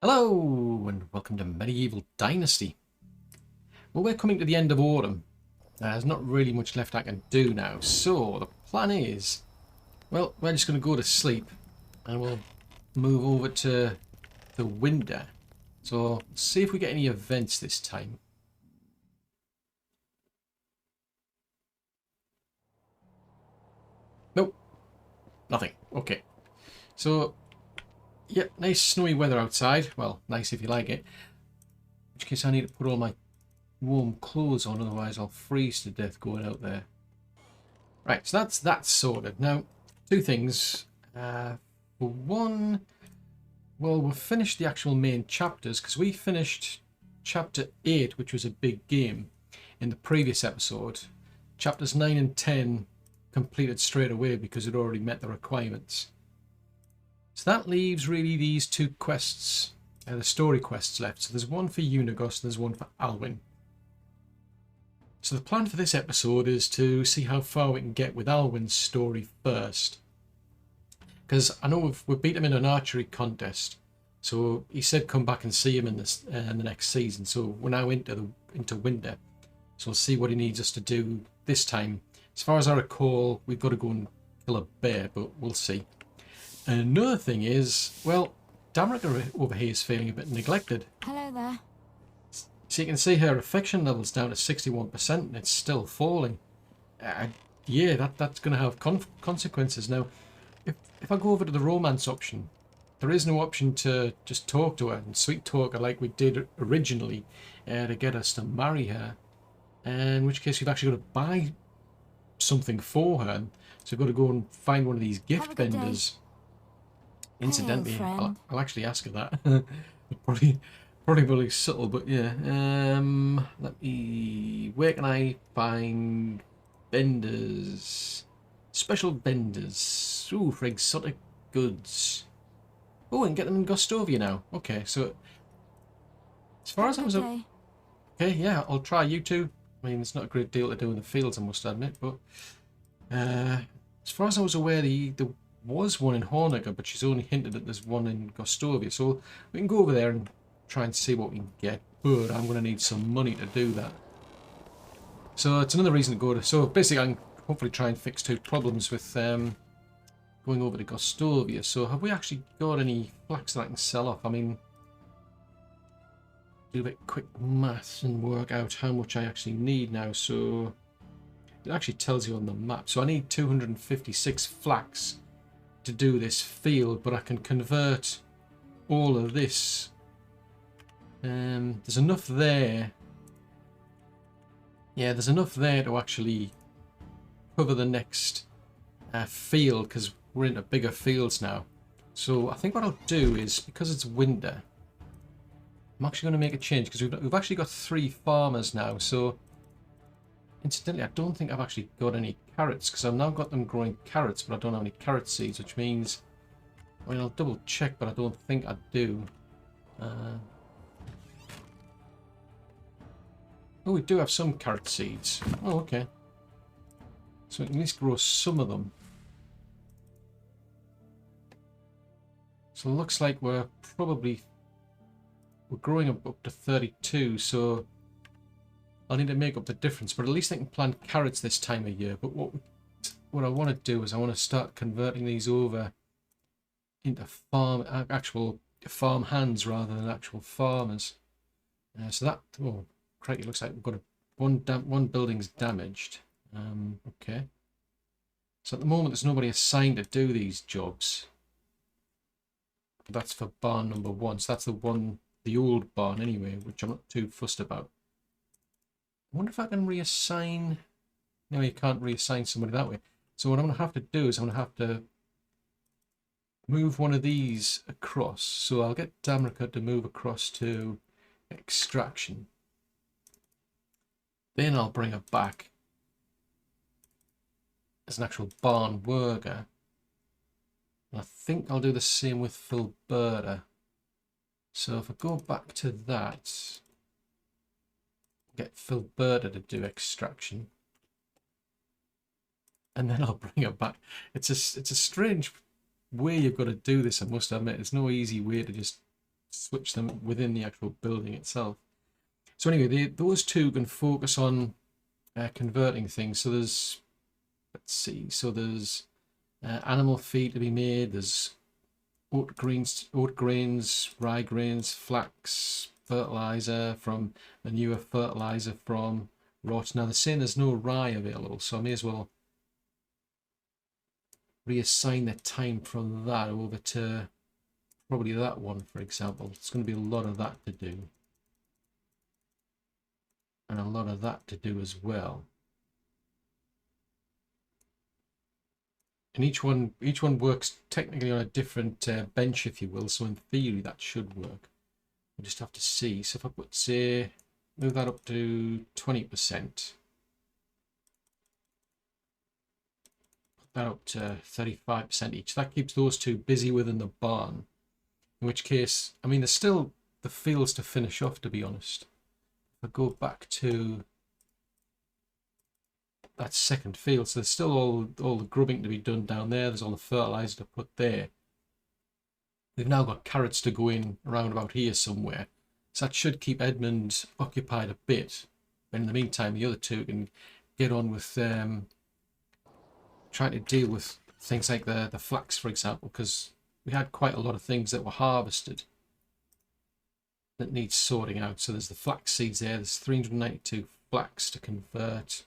Hello and welcome to Medieval Dynasty. Well, we're coming to the end of autumn. There's not really much left I can do now, so the plan is, well, we're just going to go to sleep and we'll move over to the winter. So see if we get any events this time. Nope, nothing. Okay, so yeah, nice snowy weather outside. Well, nice if you like it. In which case I need to put all my warm clothes on, otherwise I'll freeze to death going out there. Right, so that's sorted. Now, two things. For one, well, we've finished the actual main chapters because we finished chapter 8, which was a big game, in the previous episode. Chapters 9 and 10 completed straight away because it already met the requirements. So that leaves really these two quests, the story quests left. So there's one for Uniegost and there's one for Alwin. So the plan for this episode is to see how far we can get with Alwin's story first. Because I know we've beat him in an archery contest. So he said come back and see him in the next season. So we're now into winter. So we'll see what he needs us to do this time. As far as I recall, we've got to go and kill a bear, but we'll see. And another thing is, well, Damroka over here is feeling a bit neglected. Hello there. So you can see her affection level's down to 61% and it's still falling. Yeah, that's going to have consequences. Now, if I go over to the romance option, there is no option to just talk to her and sweet talk her like we did originally to get us to marry her. In which case, we've actually got to buy something for her. So we've got to go and find one of these gift vendors. Incidentally, Hello, I'll actually ask her that. probably really subtle, but yeah. Let me. Where can I find vendors? Special vendors. Ooh, for exotic goods. Oh, and get them in Gostovia now. Okay, so as far as I was. Okay, yeah, I'll try you two. I mean, it's not a great deal to do in the fields, I must admit, but as far as I was aware, there was one in Hornica, but she's only hinted that there's one in Gostovia, so we can go over there and try and see what we can get, but I'm going to need some money to do that. So it's another reason to go to... So basically I can hopefully try and fix two problems with going over to Gostovia. So have we actually got any flax that I can sell off? I mean, do a bit quick maths and work out how much I actually need now. So it actually tells you on the map. So I need 256 flax to do this field, but I can convert all of this. There's enough there. Yeah, there's enough there to actually cover the next field because we're into bigger fields now. So I think what I'll do is, because it's winter, I'm actually going to make a change because we've actually got 3 farmers now. So incidentally, I don't think I've actually got any carrots because I've now got them growing carrots, but I don't have any carrot seeds, which means, I mean, I'll double check, but I don't think I do. Oh, we do have some carrot seeds. Oh, okay. So we can at least grow some of them. So it looks like we're growing up to 32, so I'll need to make up the difference, but at least I can plant carrots this time of year. But what I want to do is I want to start converting these over into actual farm hands rather than actual farmers. So that, oh, crikey, looks like we've got one building's damaged. Okay. So at the moment there's nobody assigned to do these jobs. But that's for barn number 1. So that's the old barn anyway, which I'm not too fussed about. I wonder if I can reassign... No, you can't reassign somebody that way. So what I'm going to have to do is I'm going to have to move one of these across. So I'll get Damroka to move across to extraction. Then I'll bring her back as an actual barn worker. And I think I'll do the same with Filberta. So if I go back to that, get Filberta to do extraction, and then I'll bring her back. It's a strange way you've got to do this, I must admit. There's no easy way to just switch them within the actual building itself. So anyway, those two can focus on converting things. So there's, let's see, so there's animal feed to be made. There's oat grains, rye grains, flax, fertilizer from manure, fertilizer from rot. Now they're saying there's no rye available, so I may as well reassign the time from that over to probably that one, for example. It's going to be a lot of that to do, and a lot of that to do as well. And each one works technically on a different bench, if you will. So in theory, that should work. We just have to see. So if I put, say, move that up to 20%. That up to 35% each. That keeps those two busy within the barn. In which case, I mean, there's still the fields to finish off, to be honest. If I go back to that second field, so there's still all the grubbing to be done down there. There's all the fertilizer to put there. They've now got carrots to go in around about here somewhere. So that should keep Edmund occupied a bit. But in the meantime, the other two can get on with trying to deal with things like the flax, for example, because we had quite a lot of things that were harvested that need sorting out. So there's the flax seeds there. There's 392 flax to convert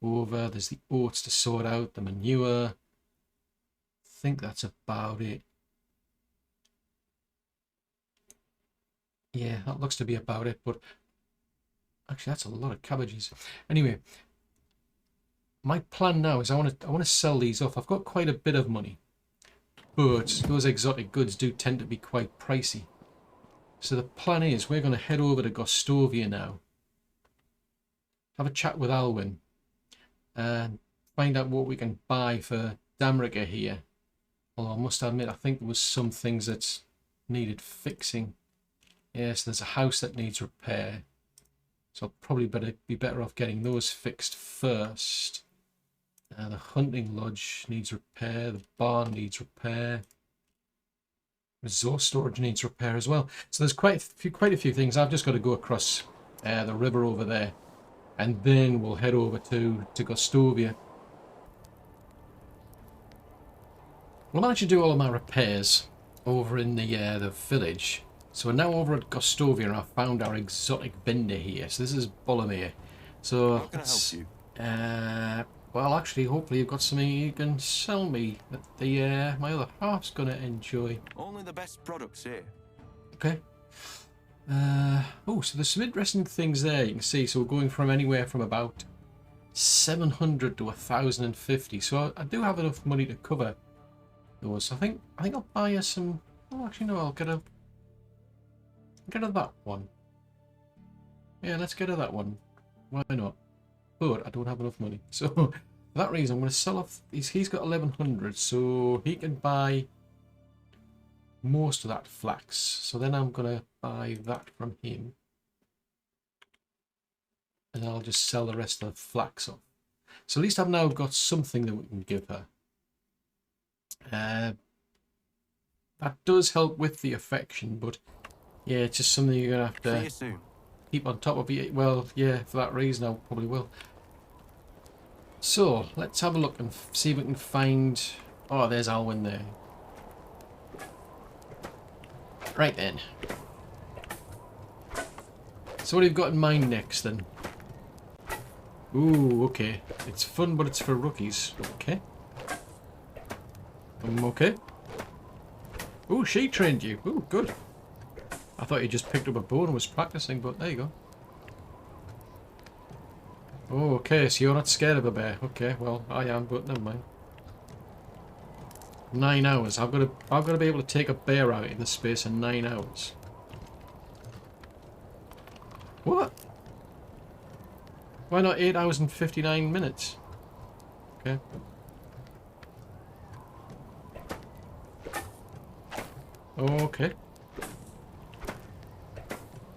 over. There's the oats to sort out, the manure. I think that's about it. Yeah, that looks to be about it, but actually that's a lot of cabbages. Anyway, my plan now is I want to sell these off. I've got quite a bit of money, but those exotic goods do tend to be quite pricey. So the plan is we're going to head over to Gostovia now, have a chat with Alwin, and find out what we can buy for Damroka here. Although I must admit, I think there was some things that needed fixing. Yes, there's a house that needs repair, so I'll probably be better off getting those fixed first. The hunting lodge needs repair, the barn needs repair, resource storage needs repair as well. So there's quite a few things. I've just got to go across the river over there, and then we'll head over to Gostovia. Well, I managed to do all of my repairs over in the village. So we're now over at Gostovia, and I found our exotic vendor here. So this is Bolomir. So how can I help you? Well, actually, hopefully you've got something you can sell me that my other half's gonna enjoy. Only the best products here. Okay. Oh, so there's some interesting things there. You can see. So we're going from anywhere from about 700 to 1,050. So I do have enough money to cover those. I think I'll buy us some. Oh, actually no, I'll get her that one. Yeah, let's get her that one. Why not? But I don't have enough money, so for that reason I'm going to sell off. He's got 1,100, so he can buy most of that flax. So then I'm going to buy that from him, and I'll just sell the rest of the flax off. So at least I've now got something that we can give her. That does help with the affection, but yeah, it's just something you're going to have to See you soon. keep on top of it. Well, yeah, for that reason I probably will. So let's have a look and see if we can find. Oh, there's Alwin there. Right then. So what have you got in mind next then? Ooh, okay. It's fun, but it's for rookies. Okay. Okay. Ooh, she trained you. Ooh, good. I thought you just picked up a bow and was practicing, but there you go. Oh, okay, so you're not scared of a bear. Okay, well, I am, but never mind. 9 hours. I've got to be able to take a bear out in the space of 9 hours. What? Why not 8 hours and 59 minutes? Okay. Okay.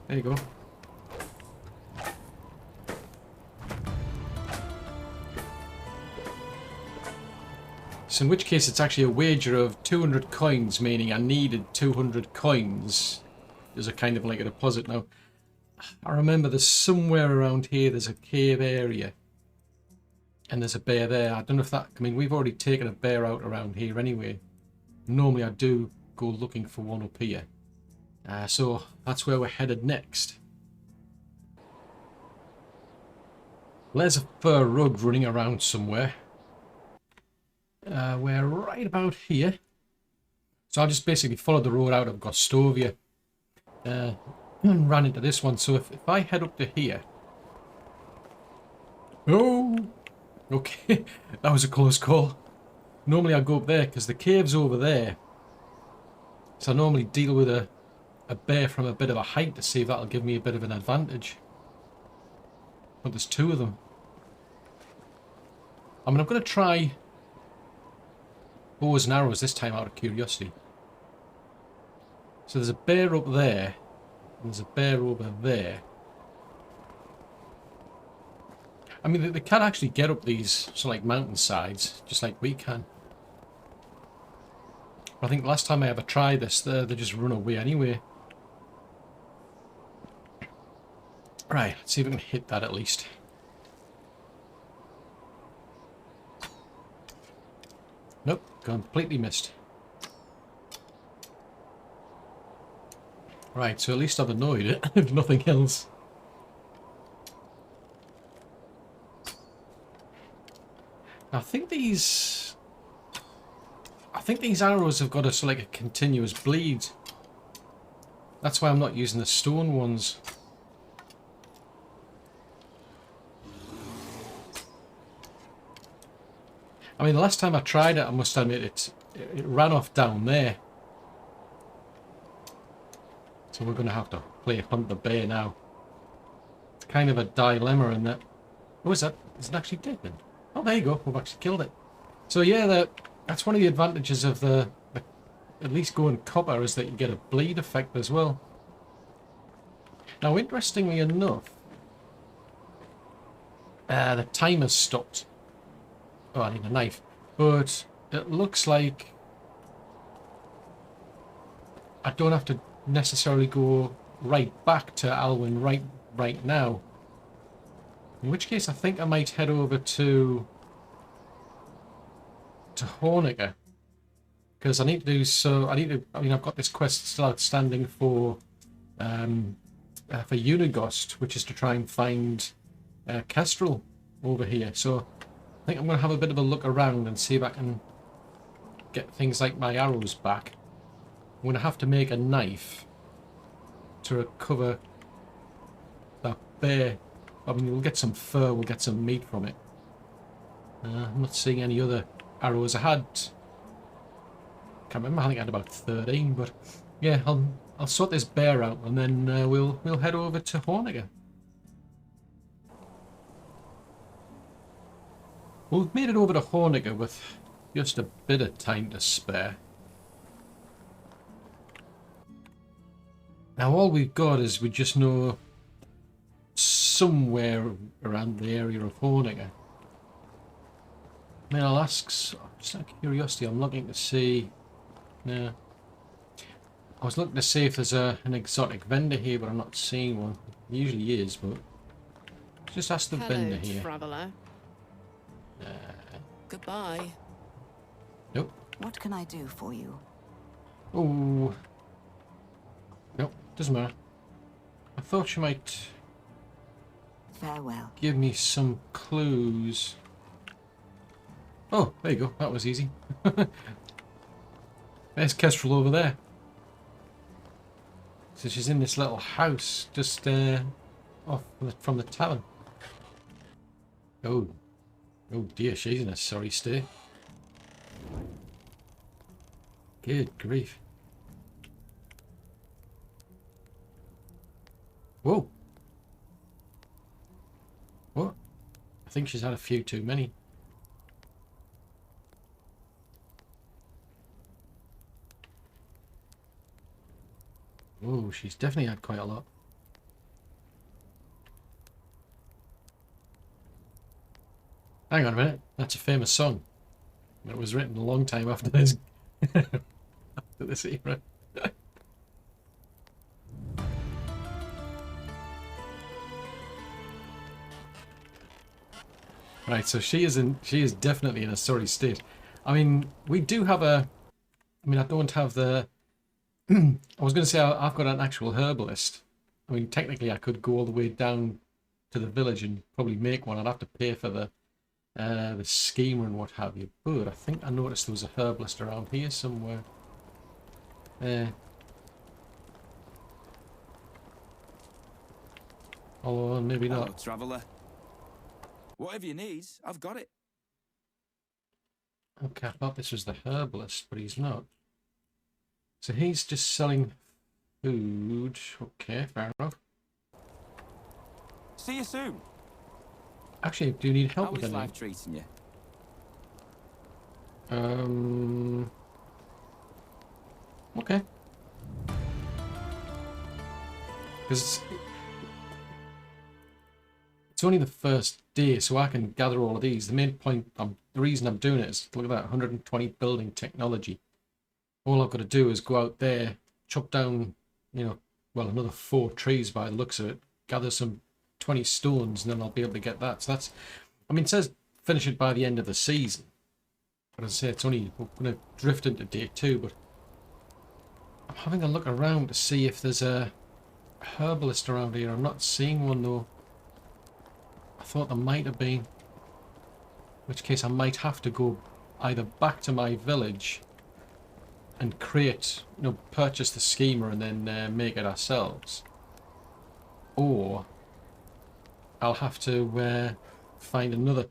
There you go. So in which case it's actually a wager of 200 coins, meaning I needed 200 coins there's a kind of like a deposit now. I remember there's somewhere around here there's a cave area. And there's a bear there. I don't know if that... I mean, we've already taken a bear out around here anyway. Normally I do go looking for one up here. So that's where we're headed next. There's a fur rug running around somewhere. We're right about here. So I just basically followed the road out of Gostovia. And ran into this one. So if I head up to here... Oh! Okay, that was a close call. Normally I go up there because the cave's over there. So I normally deal with a bear from a bit of a height to see if that'll give me a bit of an advantage. But there's two of them. I mean, I'm going to try bows and arrows this time out of curiosity. So there's a bear up there. And there's a bear over there. I mean, they can actually get up these sort of like mountainsides, just like we can. I think last time I ever tried this, they just run away anyway. Right, let's see if we can hit that at least. Nope, completely missed. Right, so at least I've annoyed it, if nothing else. I think these arrows have got a sort of like a continuous bleed. That's why I'm not using the stone ones. I mean, the last time I tried it, I must admit it ran off down there. So we're going to have to play hunt the bear now. It's kind of a dilemma in that. Oh, is it actually dead then? Oh, there you go. We've actually killed it. So yeah, that's one of the advantages of the at least going copper is that you get a bleed effect as well. Now, interestingly enough, the timer's stopped. Oh, I need a knife. But it looks like I don't have to necessarily go right back to Alwin right now. In which case, I think I might head over to Hornica, because I need to do so. I mean, I've got this quest still outstanding for Uniegost, which is to try and find Kestrel over here. So I think I'm going to have a bit of a look around and see if I can get things like my arrows back. I'm going to have to make a knife to recover that bear. I mean, we'll get some fur, we'll get some meat from it. I'm not seeing any other arrows. I can't remember, I think I had about 13, but yeah, I'll sort this bear out and then we'll head over to Hornica. Well, we've made it over to Hornica with just a bit of time to spare. Now all we've got is we just know somewhere around the area of Hornica. I mean, I'll ask, just out of curiosity, I'm looking to see... No. I was looking to see if there's an exotic vendor here, but I'm not seeing one. There usually is, but... Just ask the vendor here. Traveler. Goodbye. Nope. What can I do for you? Oh. Nope, doesn't matter. I thought she might... Farewell. give me some clues. Oh, there you go. That was easy. There's Kestrel over there. So she's in this little house just off from the tavern. Oh. Oh dear, she's in a sorry state. Good grief. Whoa. What? I think she's had a few too many. Oh, she's definitely had quite a lot. Hang on a minute, that's a famous song. It was written a long time after this, after this era. Right, so she is definitely in a sorry state. I mean, we do have a. I mean, I don't have the. I was going to say I've got an actual herbalist. I mean, technically, I could go all the way down to the village and probably make one. I'd have to pay for the schemer and what have you. But I think I noticed there was a herbalist around here somewhere. Oh, maybe Hello, not. traveller. Whatever you need, I've got it. Okay, I thought this was the herbalist, but he's not. So he's just selling food. Okay, fair enough. See you soon. Actually, do you need help How with is anything? life treating you? Okay. Because it's only the first day, so I can gather all of these. The main point, the reason I'm doing it is, look at that, 120 building technology. All I've got to do is go out there, chop down, well, another 4 trees by the looks of it, gather some 20 stones, and then I'll be able to get that. So that's, I mean, it says finish it by the end of the season. But as I say, it's only, we're going to drift into day 2, but I'm having a look around to see if there's a herbalist around here. I'm not seeing one though. I thought there might have been. In which case I might have to go either back to my village and create, purchase the schemer and then make it ourselves. Or I'll have to find another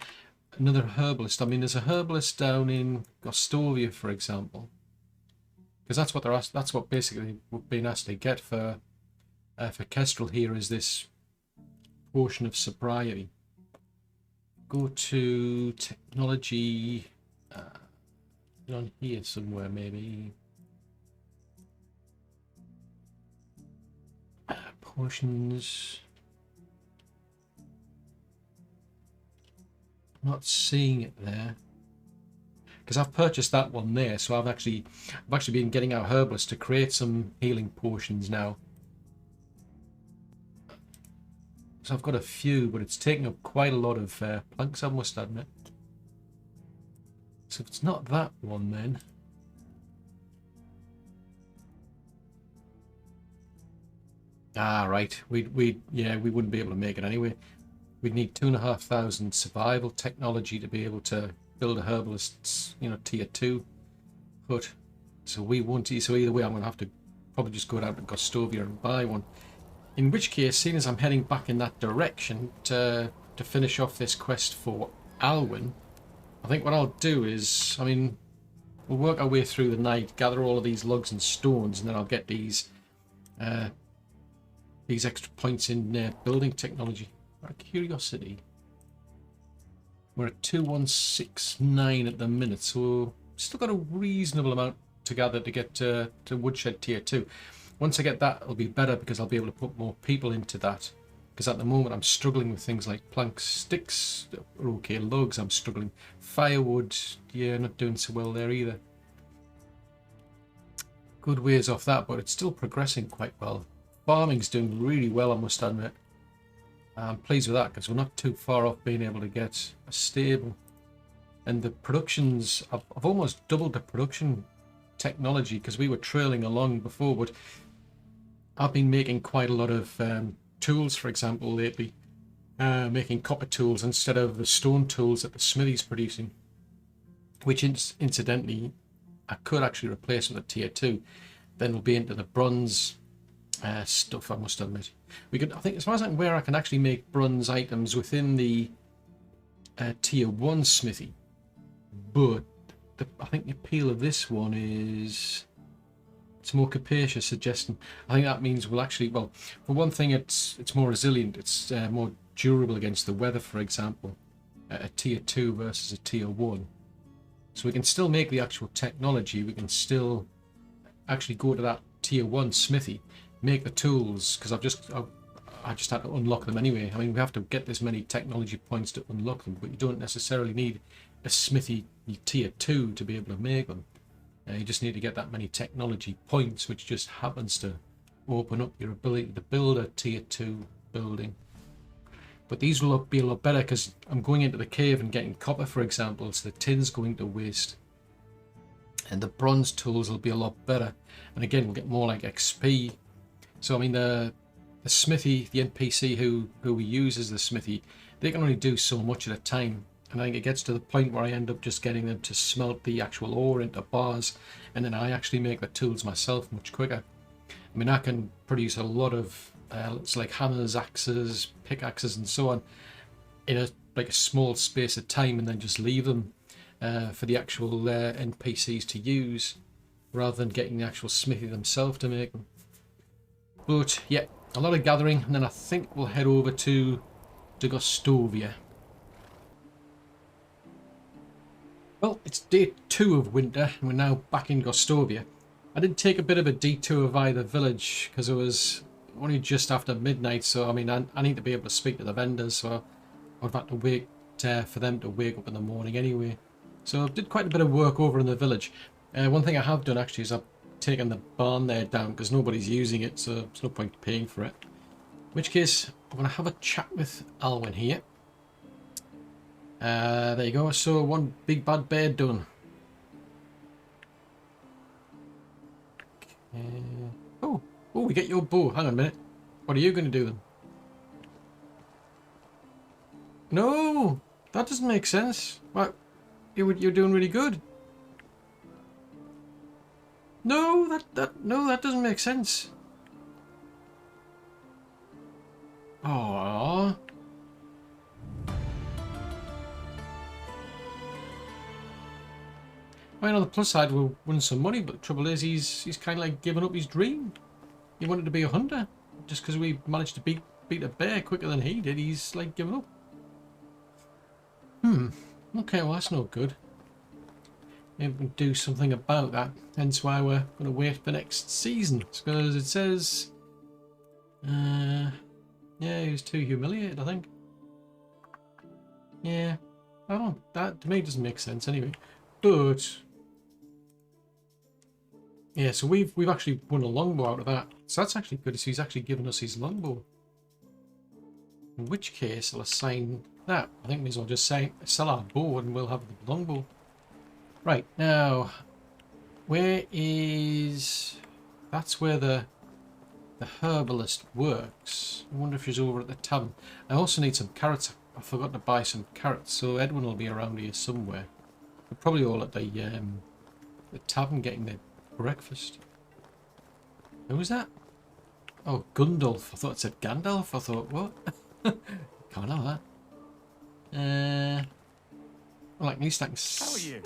herbalist. I mean, there's a herbalist down in Gostovia, for example, because that's what basically we're being asked to get for Kestrel here is this potion of sobriety. Go to technology on here somewhere, maybe. Potions. I'm not seeing it there because I've purchased that one there. So I've actually been getting our herbalist to create some healing potions now. So I've got a few, but it's taking up quite a lot of planks, I must admit. So if it's not that one, then right, we wouldn't be able to make it anyway. We'd need 2,500 survival technology to be able to build a herbalist's, tier 2 hut. So we won't. So either way, I'm going to have to probably just go down to Gostovia and buy one. In which case, seeing as I'm heading back in that direction to finish off this quest for Alwin, I think what I'll do is, I mean, we'll work our way through the night, gather all of these logs and stones, and then I'll get these extra points in building technology. Out of curiosity, we're at 2169 at the minute, so still got a reasonable amount to gather to get to Woodshed tier 2. Once I get that, it'll be better because I'll be able to put more people into that. Because at the moment I'm struggling with things like planks, sticks are okay, logs I'm struggling. Firewood, yeah, not doing so well there either. Good ways off that, but it's still progressing quite well. Farming's doing really well, I must admit. I'm pleased with that because we're not too far off being able to get a stable. And the productions, I've almost doubled the production technology because we were trailing along before, but I've been making quite a lot of tools, for example, lately. Making copper tools instead of the stone tools that the smithy's producing. Which, incidentally, I could actually replace with a tier 2. Then we'll be into the bronze stuff, I must admit. I think, as far as I'm aware, I can actually make bronze items within the tier 1 smithy. But I think the appeal of this one is it's more capacious, suggesting. I think that means we'll actually, well, for one thing, it's more resilient. It's more durable against the weather, for example. A tier 2 versus a tier 1. So we can still make the actual technology. We can still actually go to that tier 1 smithy, make the tools, because I just had to unlock them anyway. I mean, we have to get this many technology points to unlock them, but you don't necessarily need a smithy tier 2 to be able to make them. You just need to get that many technology points, which just happens to open up your ability to build a tier 2 building. But these will be a lot better because I'm going into the cave and getting copper, for example, so the tin's going to waste. And the bronze tools will be a lot better. And again, we'll get more like XP. So, I mean, the smithy, the NPC who we use as the smithy, they can only do so much at a time. And I think it gets to the point where I end up just getting them to smelt the actual ore into bars. And then I actually make the tools myself much quicker. I mean, I can produce a lot of it's like hammers, axes, pickaxes, and so on in a small space of time, and then just leave them for the actual NPCs to use, rather than getting the actual smithy themselves to make them. But yeah, a lot of gathering, and then I think we'll head over to Gostovia. Well, it's day 2 of winter, and we're now back in Gostovia. I did take a bit of a detour via the village because it was only just after midnight, so I mean I need to be able to speak to the vendors, so I've had to wait for them to wake up in the morning anyway. So I did quite a bit of work over in the village. One thing I have done actually is I've taken the barn there down because nobody's using it, so there's no point paying for it. In which case, I'm going to have a chat with Alwin here. There you go, so one big bad bear done. Oh, we get your bow. Hang on a minute. What are you going to do then? No, that doesn't make sense. What? You're doing really good. No, that doesn't make sense. Aww. I mean, on the plus side, we'll win some money, but the trouble is, he's kind of like giving up his dream. He wanted to be a hunter, just because we managed to beat a bear quicker than he did. He's like giving up. Okay, well that's no good. Maybe we can do something about that. Hence why we're going to wait for next season, because it says, yeah, he was too humiliated, I think. Yeah, that to me doesn't make sense anyway. But yeah, so we've actually won a longbow out of that. So that's actually good. So he's actually given us his longbow. In which case, I'll assign that. I think we may as well just sell our bow and we'll have the longbow. Right, now, where is... That's where the herbalist works. I wonder if she's over at the tavern. I also need some carrots. I forgot to buy some carrots, so Edwin will be around here somewhere. They're probably all at the tavern getting their breakfast. Who was that? Oh, Gundalf. I thought it said Gandalf. I thought, what? Can't have that. Well, at least I can... How are you?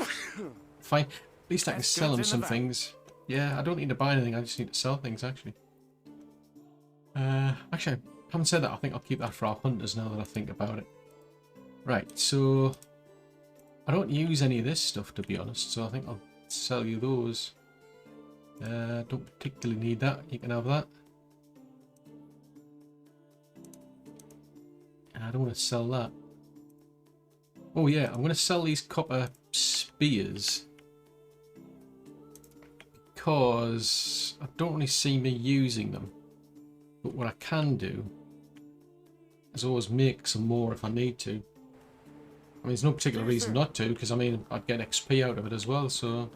Fine. At least I can sell him some things. Yeah, I don't need to buy anything. I just need to sell things, actually. Actually, I haven't said that. I think I'll keep that for our hunters now that I think about it. Right, so... I don't use any of this stuff, to be honest, so I think I'll sell you those. Don't particularly need that. You can have that. I don't want to sell that. Oh yeah, I'm going to sell these copper spears because I don't really see me using them. But what I can do is always make some more if I need to. I mean, there's no particular reason not to, because I mean, I'd get XP out of it as well, so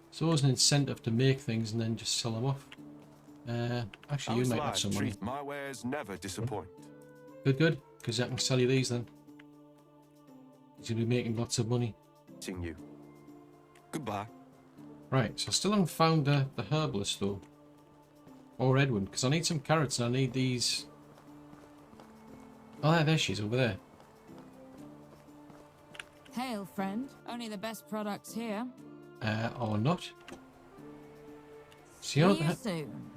it's always an incentive to make things and then just sell them off. Actually, you might have some money. My wares never disappoint. Good, because I can sell you these then. You'll be making lots of money. You. Goodbye. Right, so I still haven't found the herbalist though. Or Edwin, because I need some carrots and I need these. Oh, there she is over there. Hail, friend. Only the best products here. Or not. See you soon.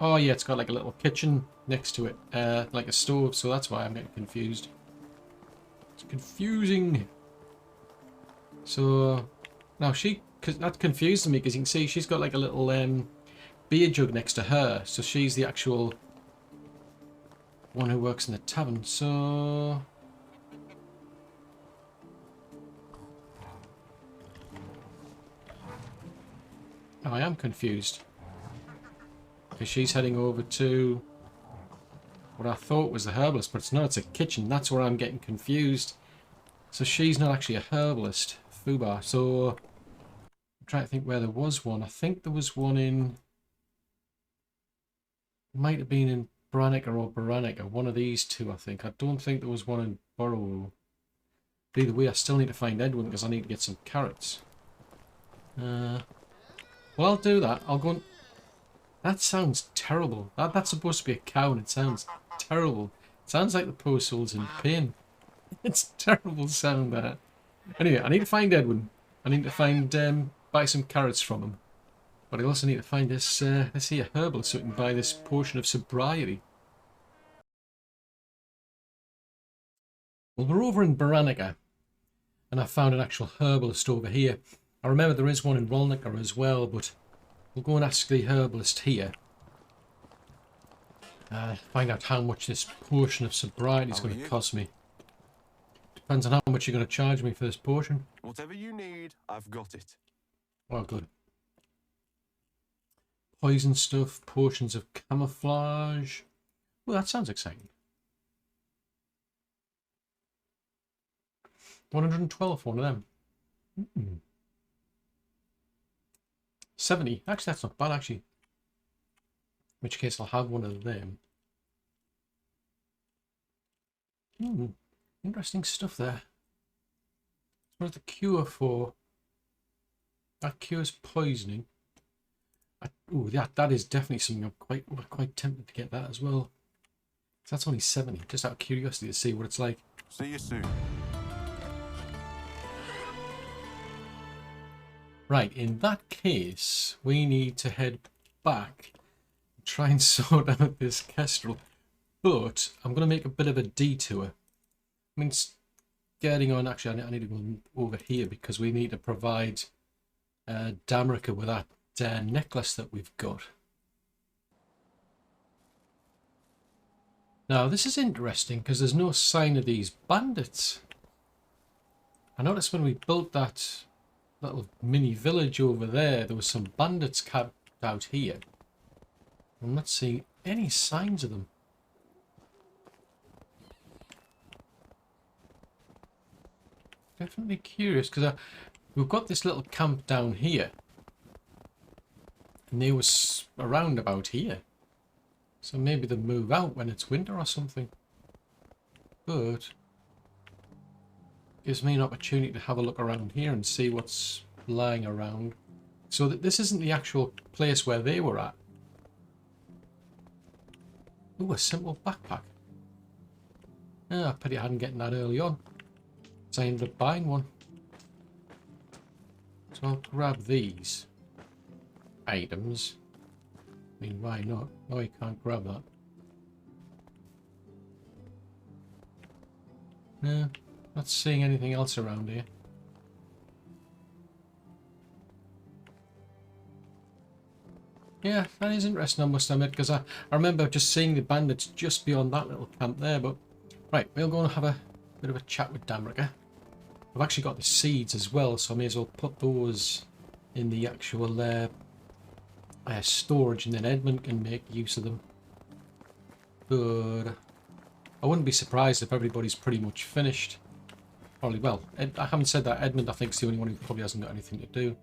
Oh yeah, it's got like a little kitchen next to it, like a stove, so that's why I'm getting confused. It's confusing. So now that confused me because you can see she's got like a little beer jug next to her, so she's the actual one who works in the tavern. So I am confused because she's heading over to what I thought was the herbalist, but it's not. It's a kitchen. That's where I'm getting confused. So she's not actually a herbalist, Fubar. So I'm trying to think where there was one. I think there was one in... Might have been in Baranica or Baranica. One of these two, I think. I don't think there was one in Burrow. But either way, I still need to find Edwin because I need to get some carrots. Well, I'll do that. I'll go and... That sounds terrible. That's supposed to be a cow and it sounds terrible. It sounds like the poor soul's in pain. It's a terrible sound, that. Anyway, I need to find Edwin. I need to find, buy some carrots from him. But I also need to find this here herbalist so I can buy this potion of sobriety. Well, we're over in Baranica. And I found an actual herbalist over here. I remember there is one in Hornica as well, but we'll go and ask the herbalist here. Find out how much this potion of sobriety is going to cost me. Depends on how much you're going to charge me for this potion. Whatever you need, I've got it. Oh, good. Poison stuff, potions of camouflage. Well, that sounds exciting. 112 for one of them. 70. Actually, that's not bad, actually. In which case, I'll have one of them. Interesting stuff there. What's the cure for? That cures poisoning. Oh, that is definitely something I'm quite tempted to get that as well. So that's only 70, just out of curiosity to see what it's like. See you soon. Right, in that case, we need to head back and try and sort out this Kestrel. But I'm going to make a bit of a detour. I mean, getting on, actually, I need to go over here because we need to provide Damroka with that necklace that we've got. Now, this is interesting because there's no sign of these bandits. I noticed when we built that little mini village over there, there was some bandits camped out here. I'm not seeing any signs of them. Definitely curious because we've got this little camp down here. And they was around about here. So maybe they move out when it's winter or something. But gives me an opportunity to have a look around here and see what's lying around. So that this isn't the actual place where they were at. Ooh, a simple backpack. Ah, I pity I hadn't gotten that early on. So I ended up buying one. So I'll grab these items. I mean, why not? Oh, you can't grab that. No, not seeing anything else around here. Yeah, that is interesting, I must admit, because I remember just seeing the bandits just beyond that little camp there, but... Right, we'll go and have a bit of a chat with Damroka. I've actually got the seeds as well, so I may as well put those in the actual storage, and then Edmund can make use of them. But I wouldn't be surprised if everybody's pretty much finished. Probably, well, I haven't said that. Edmund, I think, is the only one who probably hasn't got anything to do.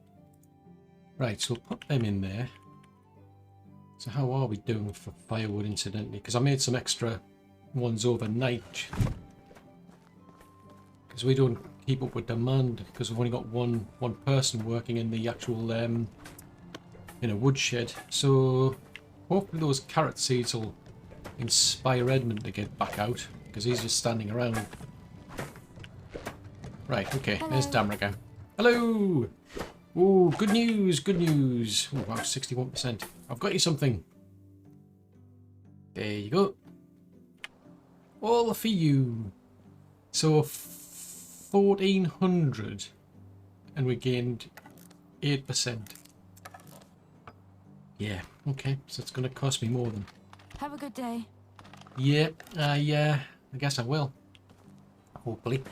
Right, so we'll put them in there. So how are we doing for firewood, incidentally? Because I made some extra ones overnight. Because we don't keep up with demand, because we've only got one person working in the actual in a woodshed. So hopefully those carrot seeds will inspire Edmund to get back out, because he's just standing around. Right, okay, there's Damroka. Hello! Ooh, good news, good news. Oh wow, 61%. I've got you something. There you go. All for you. So 1400, and we gained 8%. Yeah, okay, so it's going to cost me more than. Have a good day. Yeah, I guess I will. Hopefully.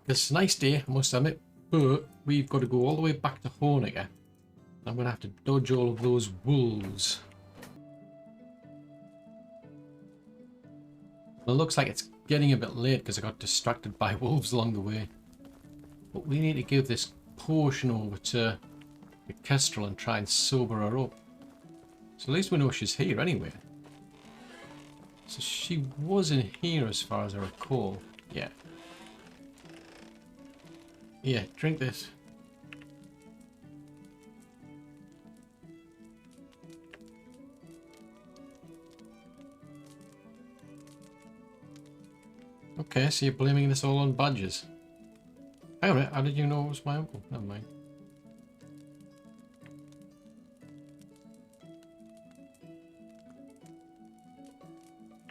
It's a nice day, I must admit, but we've got to go all the way back to Hornica. I'm going to have to dodge all of those wolves. Well, it looks like it's getting a bit late because I got distracted by wolves along the way. But we need to give this potion over to Kestrel and try and sober her up. So at least we know she's here anyway. So she was in here as far as I recall. Yeah. Yeah, drink this. Okay, so you're blaming this all on badgers. Hang on a minute, how did you know it was my uncle? Never mind.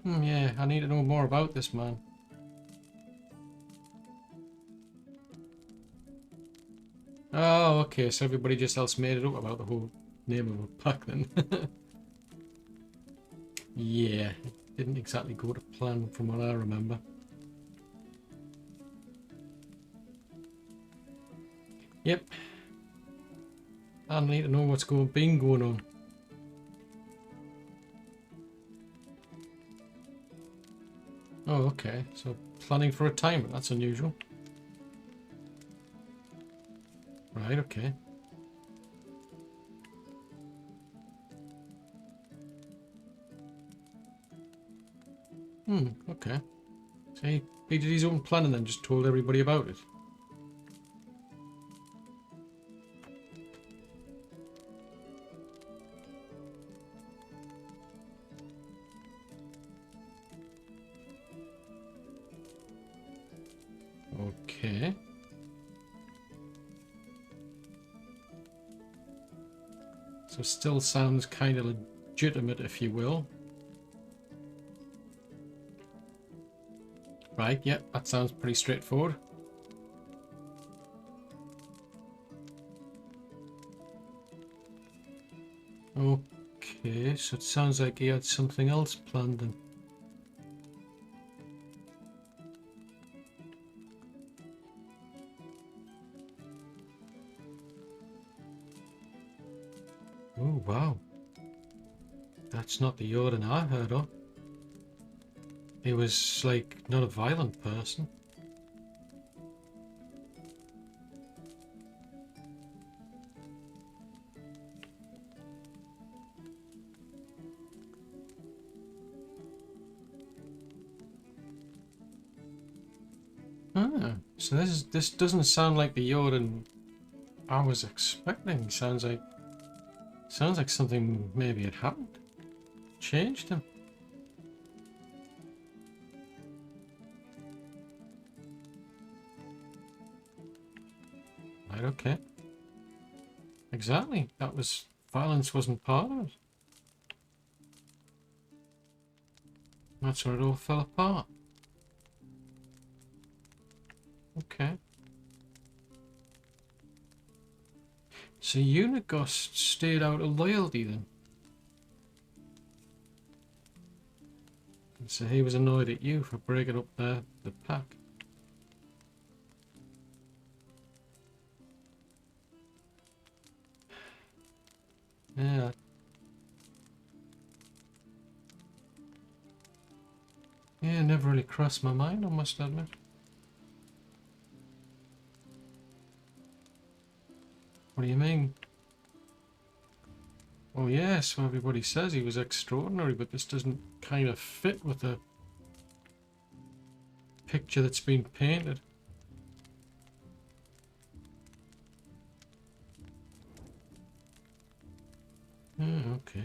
Yeah, I need to know more about this man. Oh, okay, so everybody just else made it up about the whole name of a pack then. Yeah, it didn't exactly go to plan from what I remember. Yep. I need to know what's been going on. Oh, okay. So planning for retirement, that's unusual. Right, okay. Okay. So he did his own plan and then just told everybody about it. Okay. So still sounds kind of legitimate, if you will. Right, yep, that sounds pretty straightforward. Okay, so it sounds like he had something else planned then. Oh, wow. That's not the Jordan I heard of. He was, like, not a violent person. Ah, so this doesn't sound like the Jordan I was expecting. Sounds like something maybe had happened. Changed him. Right, okay. Exactly. That was violence wasn't part of it. That's where it all fell apart. Okay. So Uniegost stayed out of loyalty then. So he was annoyed at you for breaking up the pack. Yeah. Yeah, never really crossed my mind, I must admit. What do you mean? Oh yeah, so everybody says he was extraordinary, but this doesn't kind of fit with the picture that's been painted. Yeah, okay.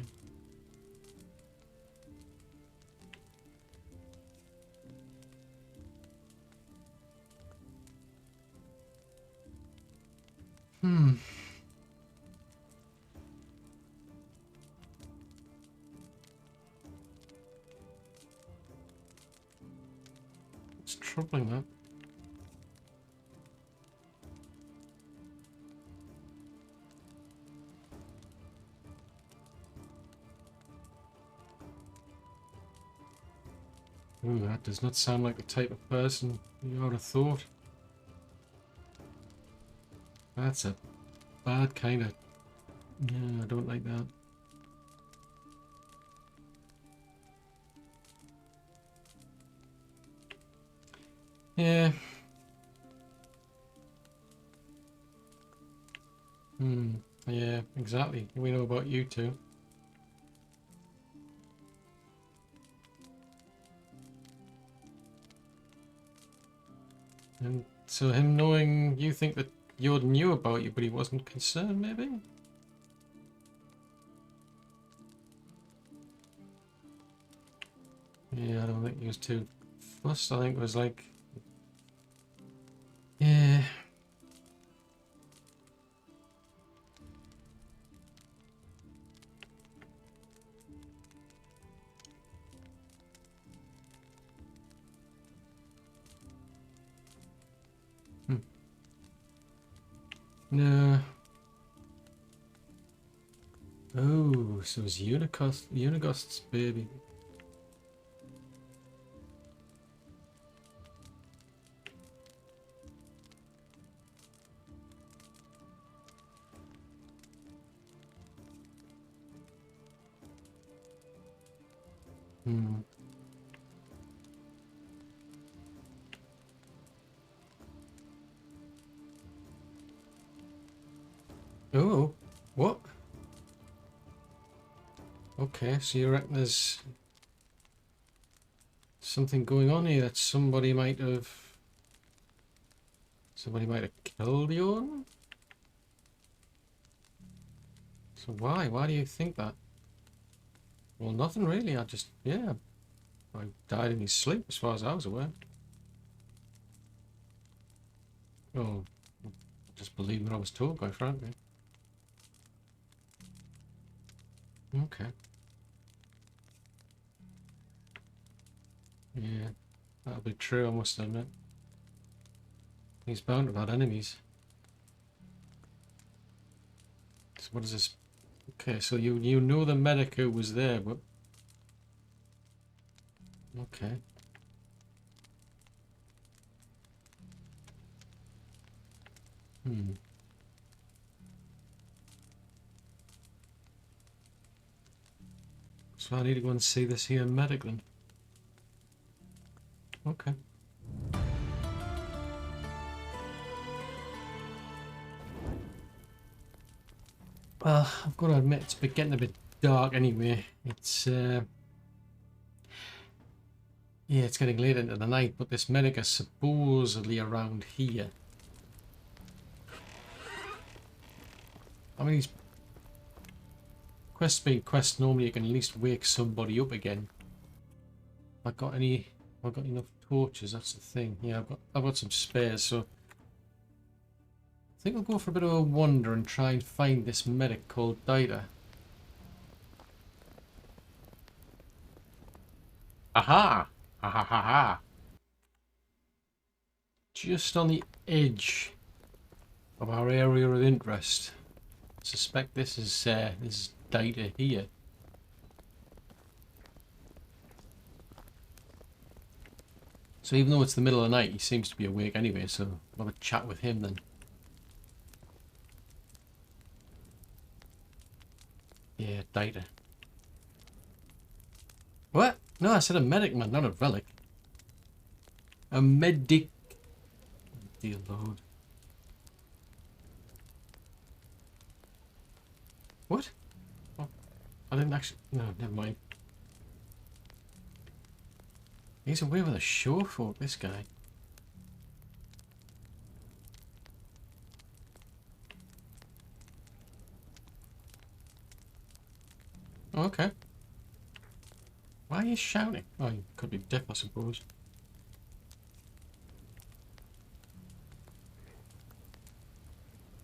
It's troubling that. Ooh, that does not sound like the type of person you would have thought. That's a bad kind of... Yeah, I don't like that. Yeah. Hmm. Yeah, exactly. We know about you two. And so him knowing you think that Yod knew about you, but he wasn't concerned, maybe? Yeah, I don't think he was too fussed. I think it was like... Yeah. Hmm. No. Oh, so it was Uniegost's baby. Hmm. Oh, what? Okay, so you reckon there's something going on here that somebody might have killed Yon? So why? Why do you think that? Well, nothing really. Yeah, I died in his sleep as far as I was aware. Oh, I just believed what I was told, quite frankly. Okay. Yeah, that'll be true, I must admit. He's bound to have had enemies. So what is this? Okay, so you know the medico was there, but... Okay. Hmm. So I need to go and see this here medic then. Okay. Well, I've got to admit it's getting a bit dark anyway. It's yeah, it's getting late into the night, but this medic is supposedly around here. I mean, these quests being quests, normally you can at least wake somebody up again. Have I got enough torches? That's the thing. Yeah, I've got some spares, so I think I'll go for a bit of a wander and try and find this medic called Dida. Aha! Ha ha ha ha! Just on the edge of our area of interest. I suspect this is Dida here. So even though it's the middle of the night, he seems to be awake anyway, so I'll have a chat with him then. Yeah, Dida. What? No, I said a medic, man, not a relic. A medic. Dear Lord. What? Oh, I didn't actually... No, never mind. He's away with a shore fork, this guy. Oh, okay. Why are you shouting? Oh, you could be deaf, I suppose.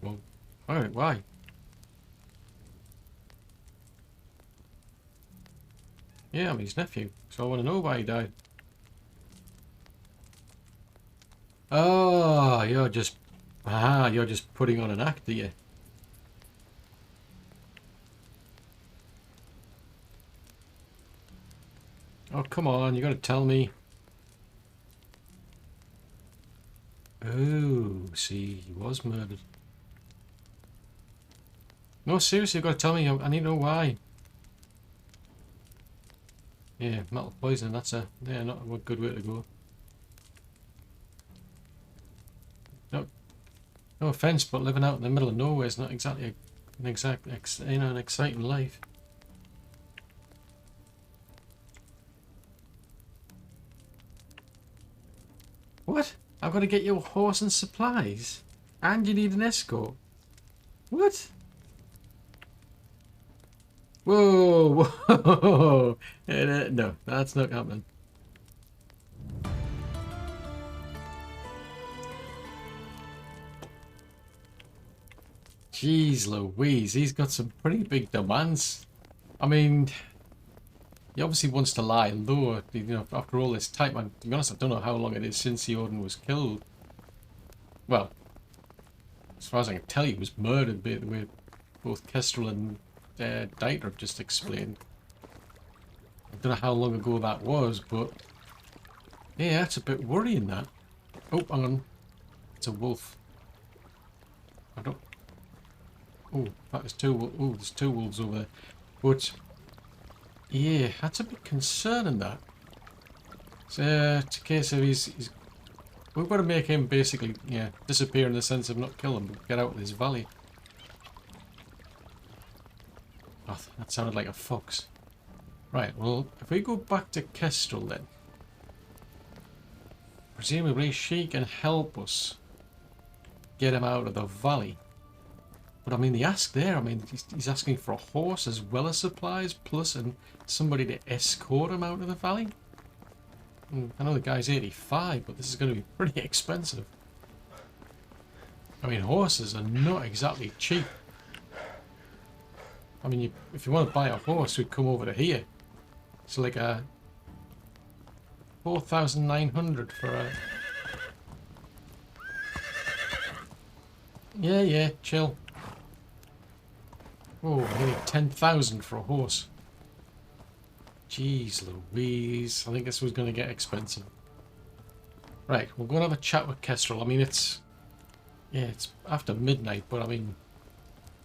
Well, alright, why? Yeah, I'm his nephew, so I want to know why he died. Oh, you're just putting on an act, are you? Oh, come on, you gotta tell me. Oh, see, he was murdered. No, seriously, you've got to tell me. I need to know why. Yeah, metal poisoning, that's not a good way to go. No offense, but living out in the middle of nowhere is not exactly an exciting life. What? I've got to get you a horse and supplies, and you need an escort. What? Whoa! Whoa! No, that's not happening. Jeez Louise, he's got some pretty big demands. I mean, he obviously wants to lie low, you know, after all this time. And to be honest, I don't know how long it is since Theoden was killed. Well, as far as I can tell, he was murdered the way both Kestrel and Dieter have just explained. I don't know how long ago that was, but yeah, that's a bit worrying, that. Oh, hang on. It's a wolf. I don't... Oh, there's two wolves over there. But yeah, that's a bit concerning, that. So it's a case of he's we've got to make him basically, yeah, disappear in the sense of not kill him, but get out of this valley. Oh, that sounded like a fox. Right, well, if we go back to Kestrel then, presumably she can help us get him out of the valley. But I mean, the ask there, I mean, he's asking for a horse as well as supplies, plus somebody to escort him out of the valley. And I know the guy's 85, but this is going to be pretty expensive. I mean, horses are not exactly cheap. I mean, if you want to buy a horse, we'd come over to here. It's like a 4,900 for a... Yeah, chill. Oh, nearly 10,000 for a horse. Jeez Louise, I think this was going to get expensive. Right, we'll go and have a chat with Kestrel. I mean, it's after midnight, but I mean,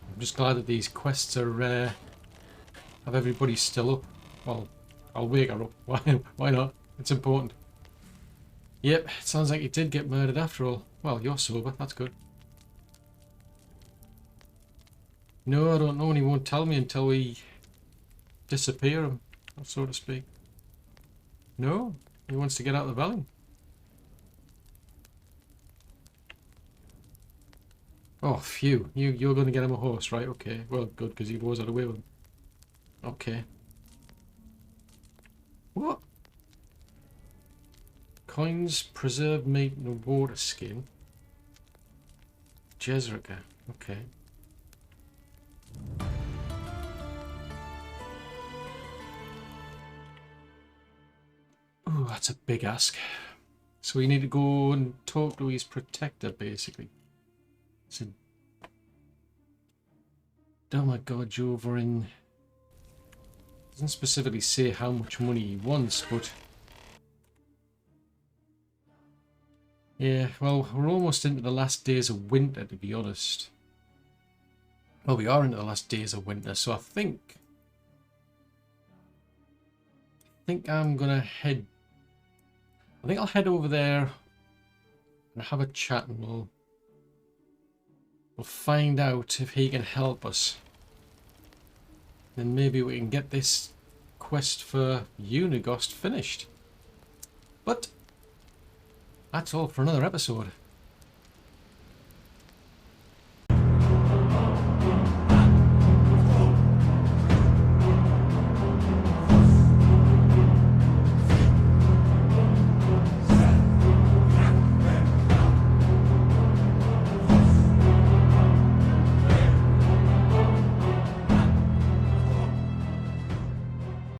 I'm just glad that these quests are, have everybody still up. Well, I'll wake her up. Why not? It's important. Yep, it sounds like he did get murdered after all. Well, you're sober, that's good. No, I don't know, and he won't tell me until we disappear him, so to speak. No, he wants to get out of the valley. Oh, phew. You're going to get him a horse, right? Okay, well, good, because he was out of the way with him. Okay. What? Coins, preserved meat, and a water skin. Jezrika. Okay. Oh, that's a big ask. So we need to go and talk to his protector, basically. So, oh my god, you're over in... Doesn't specifically say how much money he wants, but... Yeah, well, we're almost into the last days of winter, to be honest. Well, we are into the last days of winter, so I think I'm gonna head... I think I'll head over there and have a chat, and we'll find out if he can help us. Then maybe we can get this quest for Uniegost finished. But that's all for another episode.